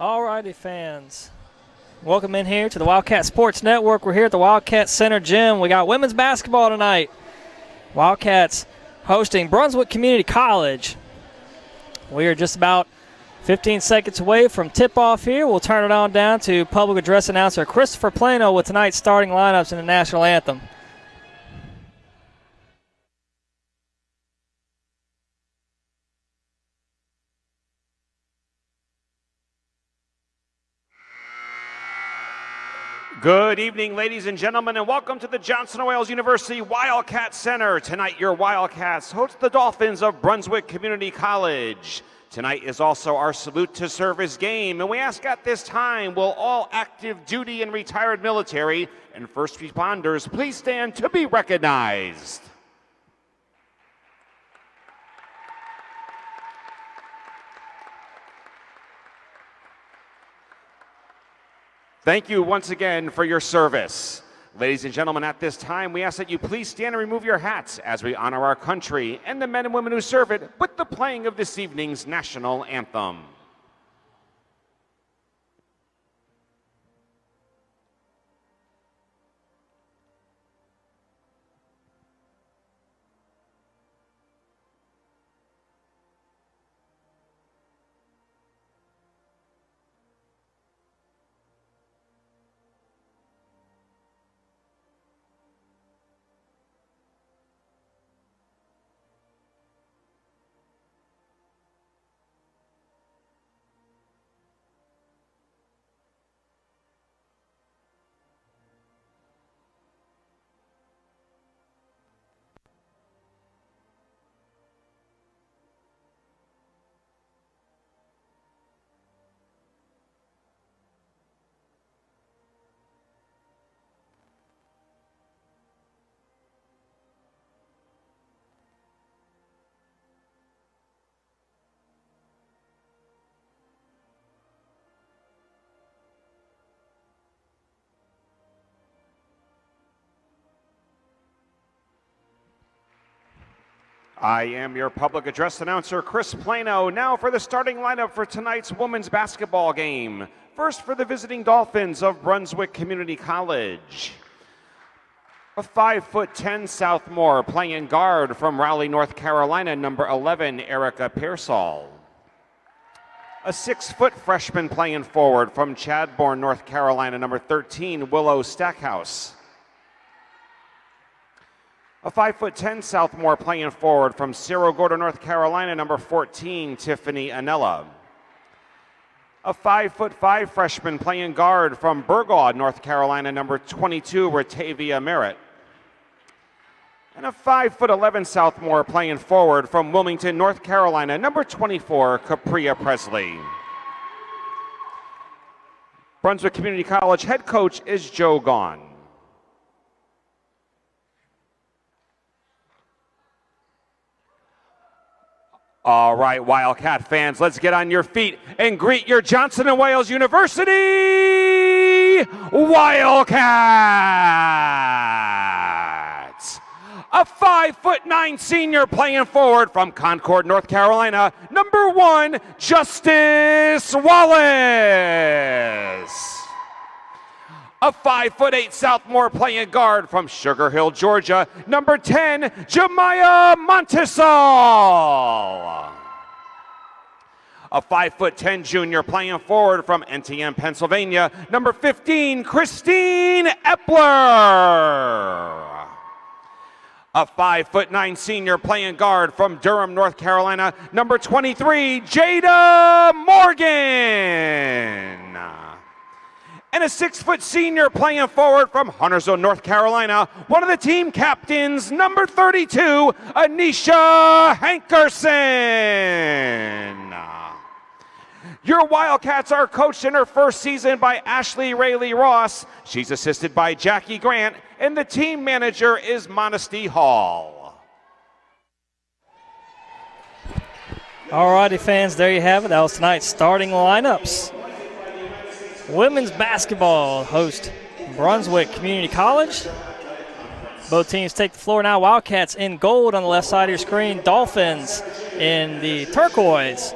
Alrighty, fans. Welcome in here to the Wildcat Sports Network. We're here at the Wildcat Center Gym. We got women's basketball tonight. Wildcats hosting Brunswick Community College. We are just about 15 seconds away from tip-off here. We'll turn it on down to public address announcer Christopher Plano with tonight's starting lineups in the national anthem. Good evening, ladies and gentlemen, and welcome to the Johnson & Wales University Wildcat Center. Tonight, your Wildcats host the Dolphins of Brunswick Community College. Tonight is also our salute to service game, and we ask at this time, will all active duty and retired military and first responders please stand to be recognized. Thank you once again for your service. Ladies and gentlemen, at this time, we ask that you please stand and remove your hats as we honor our country and the men and women who serve it with the playing of this evening's national anthem. I am your public address announcer, Chris Plano. Now for the starting lineup for tonight's women's basketball game. First for the visiting Dolphins of Brunswick Community College. A 5'10" sophomore playing guard from Raleigh, North Carolina, number 11, Erica Pearsall. A 6-foot freshman playing forward from Chadbourne, North Carolina, number 13, Willow Stackhouse. A 5'10" sophomore playing forward from Cerro Gordo, North Carolina, number 14, Tiffany Anella. A 5'5" freshman playing guard from Burgaud, North Carolina, number 22, Ratavia Merritt. And a 5'11" sophomore playing forward from Wilmington, North Carolina, number 24, Capria Presley. Brunswick Community College head coach is Joe Gaughan. All right, Wildcat fans, let's get on your feet and greet your Johnson & Wales University Wildcats. A 5'9" senior playing forward from Concord, North Carolina, number 1, Justice Wallace. A 5'8" sophomore playing guard from Sugar Hill, Georgia, number 10, Jemiah Montesol. A 5'10" junior playing forward from NTM, Pennsylvania, number 15, Christine Epler. A 5'9" senior playing guard from Durham, North Carolina, number 23, Jada Morgan. And a 6-foot senior playing forward from Huntersville, North Carolina, one of the team captains, number 32, Anisha Hankerson. Your Wildcats are coached in her first season by Ashley Rayleigh Ross. She's assisted by Jackie Grant, and the team manager is Modesty Hall. All righty, fans, there you have it. That was tonight's starting lineups. Women's basketball host Brunswick Community College. Both teams take the floor now. Wildcats in gold on the left side of your screen. Dolphins in the turquoise.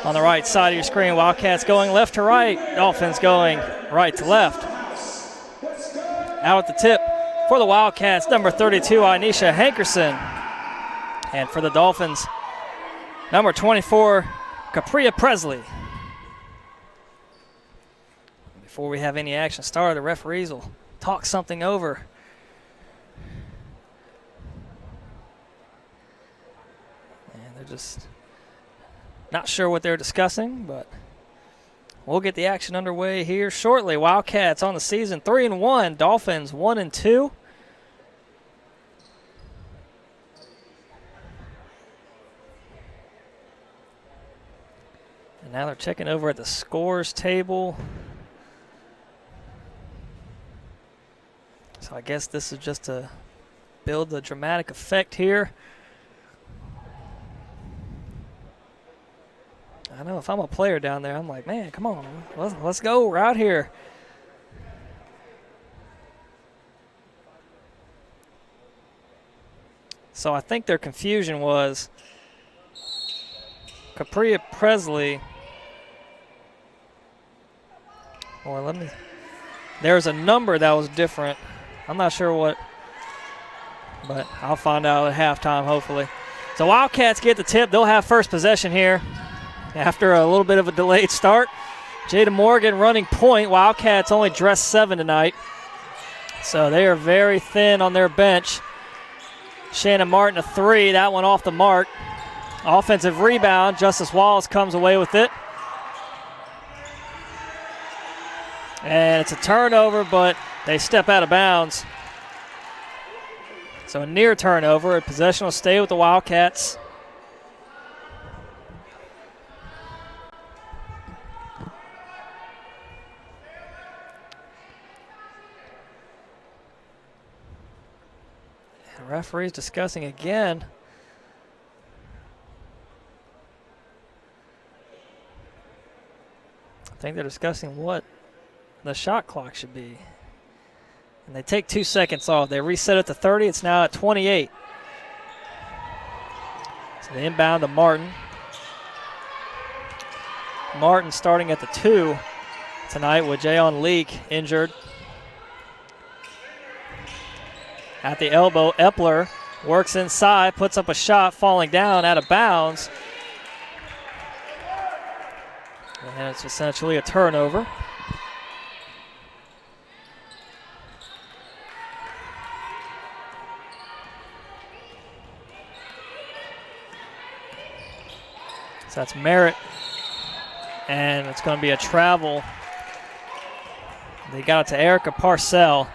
on the right side of your screen. Wildcats going left to right. Dolphins going right to left. Out at the tip for the Wildcats, number 32, Anisha Hankerson. And for the Dolphins, number 24, Capria Presley. Before we have any action started, the referees will talk something over. And they're just not sure what they're discussing, but we'll get the action underway here shortly. Wildcats on the season 3-1, Dolphins 1-2. And now they're checking over at the scores table. So I guess this is just to build the dramatic effect here. I know if I'm a player down there, I'm like, man, come on, let's go. We're out here. So I think their confusion was Capria Presley. Or there's a number that was different. I'm not sure what, but I'll find out at halftime, hopefully. So Wildcats get the tip. They'll have first possession here after a little bit of a delayed start. Jada Morgan running point. Wildcats only dressed 7 tonight, so they are very thin on their bench. Shannon Martin a 3. That one off the mark. Offensive rebound. Justice Wallace comes away with it. And it's a turnover, but they step out of bounds. So a near turnover. Possession will stay with the Wildcats. And referees discussing again. I think they're discussing what the shot clock should be. And they take 2 seconds off. They reset it to 30. It's now at 28. So they inbound to Martin. Martin starting at the 2 tonight with Jayon Leak injured. At the elbow, Epler works inside, puts up a shot, falling down out of bounds. And it's essentially a turnover. So that's Merritt, and it's going to be a travel. They got it to Erica Parcell.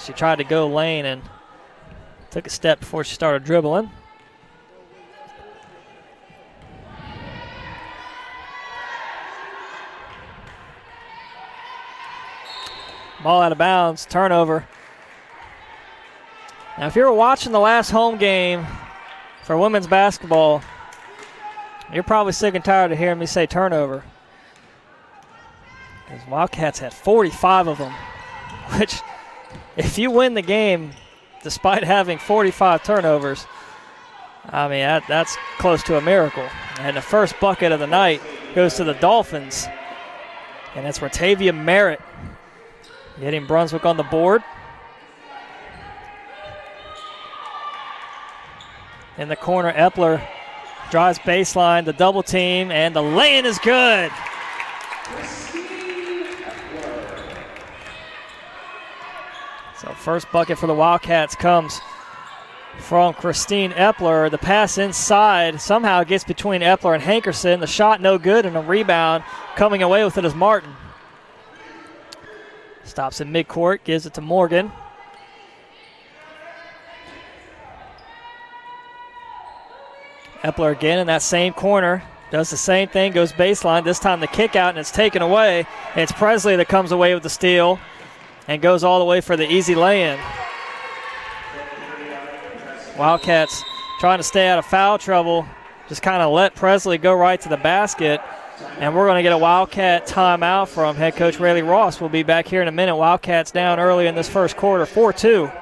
She tried to go lane and took a step before she started dribbling. Ball out of bounds, turnover. Now, if you were watching the last home game for women's basketball, you're probably sick and tired of hearing me say turnover. Because Wildcats had 45 of them, which if you win the game despite having 45 turnovers, I mean, that's close to a miracle. And the first bucket of the night goes to the Dolphins, and that's Ratavia Merritt getting Brunswick on the board. In the corner, Epler drives baseline, the double team, and the lay-in is good. So first bucket for the Wildcats comes from Christine Epler. The pass inside somehow gets between Epler and Hankerson. The shot no good, and a rebound coming away with it is Martin. Stops in midcourt, gives it to Morgan. Epler again in that same corner. Does the same thing, goes baseline. This time the kick out, and it's taken away. It's Presley that comes away with the steal and goes all the way for the easy lay-in. Wildcats trying to stay out of foul trouble. Just kind of let Presley go right to the basket. And we're going to get a Wildcat timeout from head coach Rayleigh Ross. We'll be back here in a minute. Wildcats down early in this first quarter, 4-2.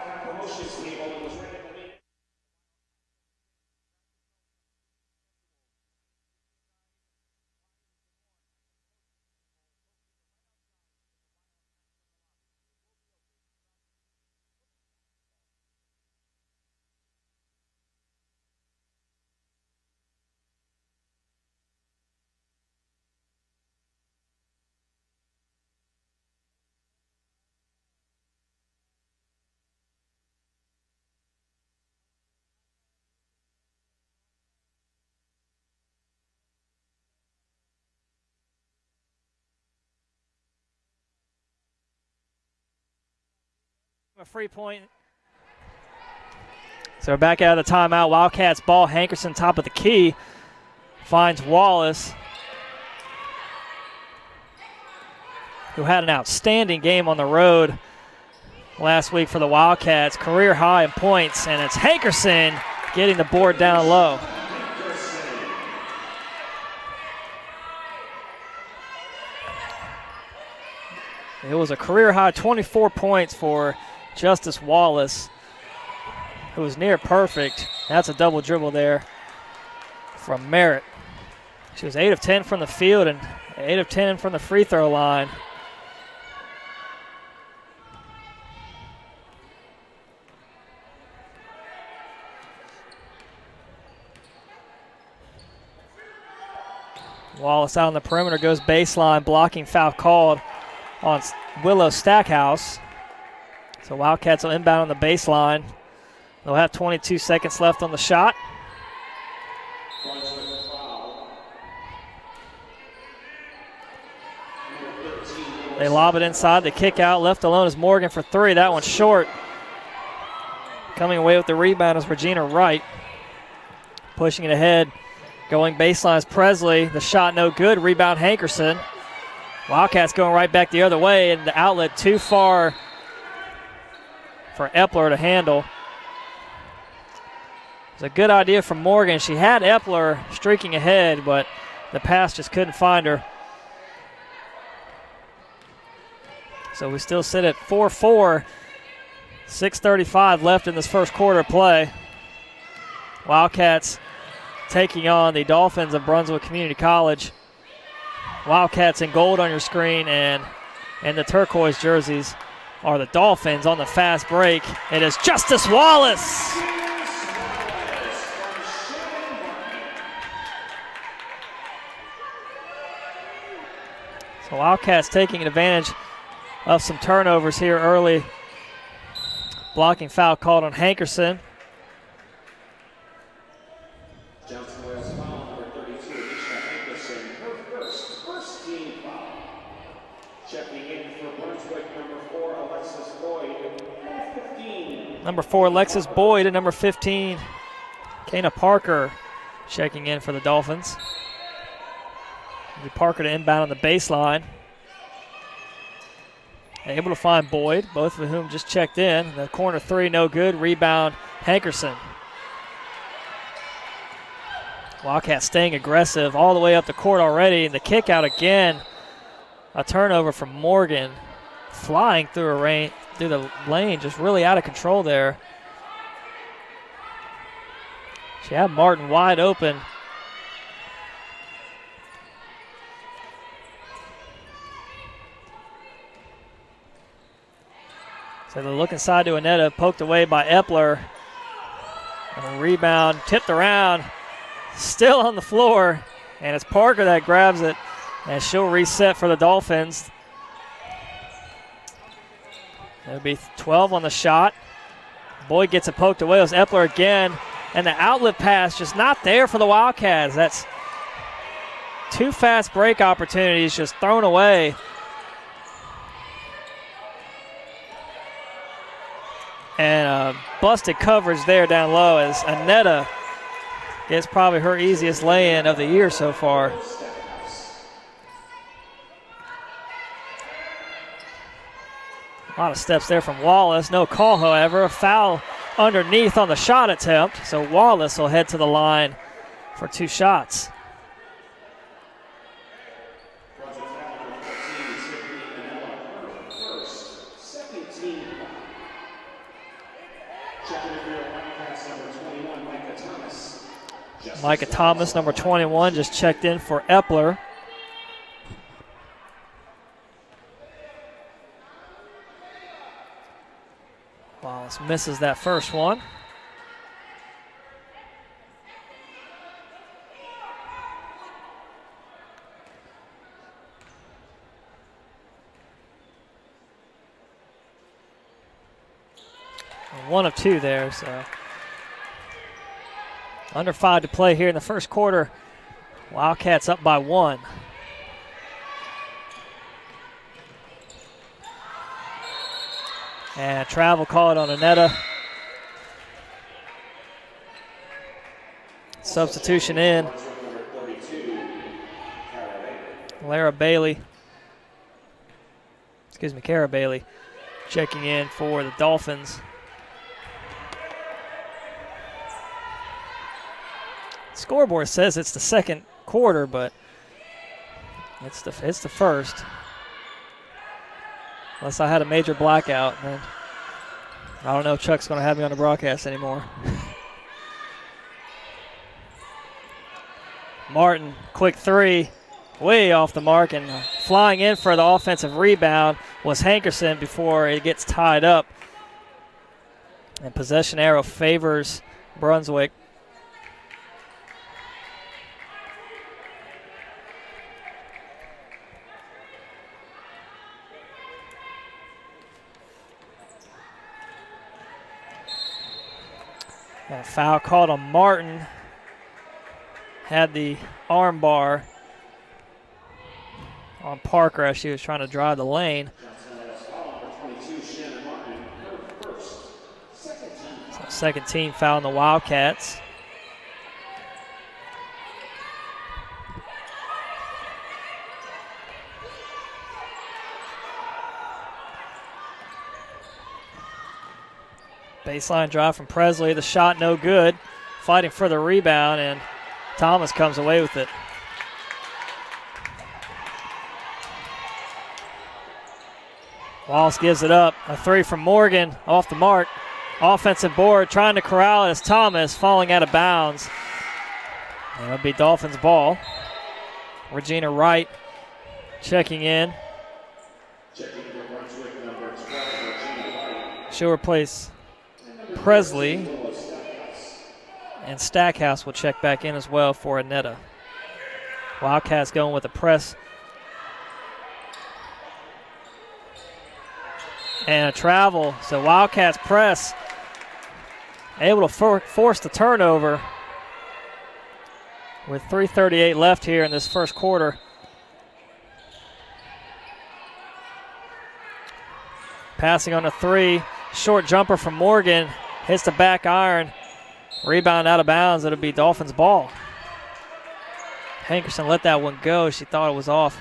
A free point. So we're back out of the timeout. Wildcats ball. Hankerson top of the key. Finds Wallace, who had an outstanding game on the road last week for the Wildcats. Career high in points, and it's Hankerson getting the board down low. It was a career high 24 points for Justice Wallace, who was near perfect. That's a double dribble there from Merritt. She was 8 of 10 from the field and 8 of 10 from the free throw line. Wallace out on the perimeter, goes baseline, blocking foul called on Willow Stackhouse. So Wildcats will inbound on the baseline. They'll have 22 seconds left on the shot. They lob it inside, they kick out, left alone is Morgan for three. That one's short. Coming away with the rebound is Regina Wright. Pushing it ahead, going baseline is Presley. The shot no good, rebound Hankerson. Wildcats going right back the other way, and the outlet too far for Epler to handle. It's a good idea from Morgan. She had Epler streaking ahead, but the pass just couldn't find her. So we still sit at 4-4. 6:35 left in this first quarter play. Wildcats taking on the Dolphins of Brunswick Community College. Wildcats in gold on your screen, and the turquoise jerseys are the Dolphins. On the fast break, it is Justice Wallace. So Wildcats taking advantage of some turnovers here early. Blocking foul called on Hankerson. Number 4, Alexis Boyd, and number 15, Kana Parker, checking in for the Dolphins. Parker to inbound on the baseline. Able to find Boyd, both of whom just checked in. The corner three, no good. Rebound, Hankerson. Wildcats staying aggressive all the way up the court already. And the kick out again. A turnover from Morgan. Flying through the lane, just really out of control there. She had Martin wide open. So they're looking side to Anetta, poked away by Epler. And a rebound, tipped around, still on the floor. And it's Parker that grabs it, and she'll reset for the Dolphins. It'll be 12 on the shot. Boyd gets it poked away. It was Epler again. And the outlet pass just not there for the Wildcats. That's two fast break opportunities just thrown away. And busted coverage there down low as Anetta gets probably her easiest lay-in of the year so far. A lot of steps there from Wallace. No call, however. A foul underneath on the shot attempt. So Wallace will head to the line for two shots. Micah Thomas, number 21, just checked in for Epler. Wallace misses that first one. One of two there, so. Under 5 to play here in the first quarter. Wildcats up by 1. And travel called on Anetta. Substitution in. Kara Bailey checking in for the Dolphins. Scoreboard says it's the second quarter, but it's the first. Unless I had a major blackout, then I don't know if Chuck's going to have me on the broadcast anymore. Martin, quick three, way off the mark, and flying in for the offensive rebound was Hankerson before it gets tied up. And possession arrow favors Brunswick. And a foul called on Martin. Had the arm bar on Parker as she was trying to drive the lane. So second team foul on the Wildcats. Baseline drive from Presley. The shot no good. Fighting for the rebound, and Thomas comes away with it. Wallace gives it up. A three from Morgan off the mark. Offensive board trying to corral it as Thomas falling out of bounds. And it'll be Dolphins ball. Regina Wright checking in. She'll replace Presley, and Stackhouse will check back in as well for Anetta. Wildcats going with a press. And a travel, so Wildcats press. Able to force the turnover with 3:38 left here in this first quarter. Passing on a three. Short jumper from Morgan. Hits the back iron. Rebound out of bounds. It'll be Dolphins ball. Hankerson let that one go. She thought it was off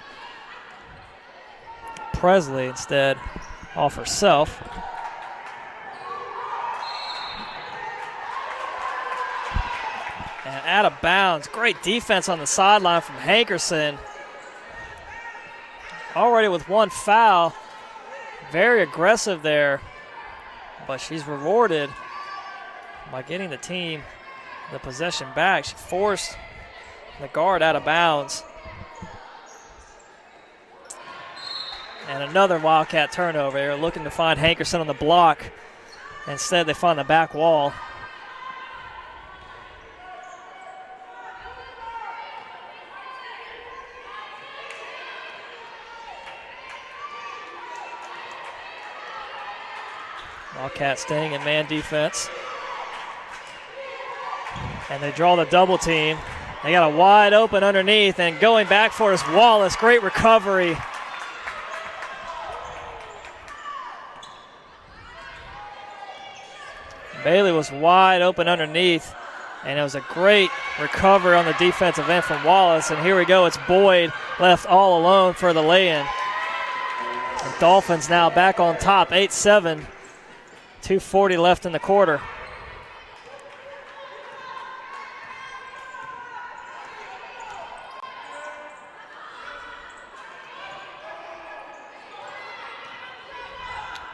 Presley instead, off herself. And out of bounds. Great defense on the sideline from Hankerson. Already with one foul. Very aggressive there. But she's rewarded by getting the team the possession back. She forced the guard out of bounds. And another Wildcat turnover. They're looking to find Hankerson on the block. Instead, they find the back wall. Wildcat staying in man defense. And they draw the double team. They got a wide open underneath, and going back for is Wallace. Great recovery. Bailey was wide open underneath, and it was a great recovery on the defensive end from Wallace. And here we go, it's Boyd left all alone for the lay-in. The Dolphins now back on top, 8-7. 2:40 left in the quarter.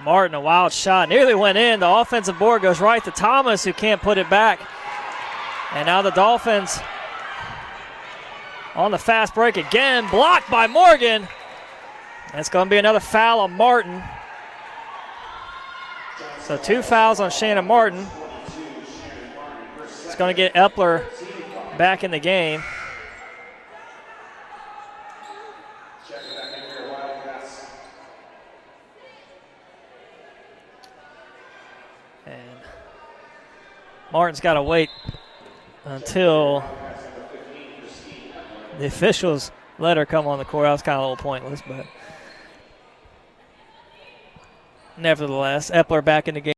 Martin, a wild shot, nearly went in. The offensive board goes right to Thomas, who can't put it back. And now the Dolphins on the fast break again, blocked by Morgan. And it's going to be another foul on Martin. So 2 fouls on Shannon Martin. It's going to get Epler back in the game. And Martin's got to wait until the officials let her come on the court. That was kind of a little pointless, but nevertheless. Epler back in the game.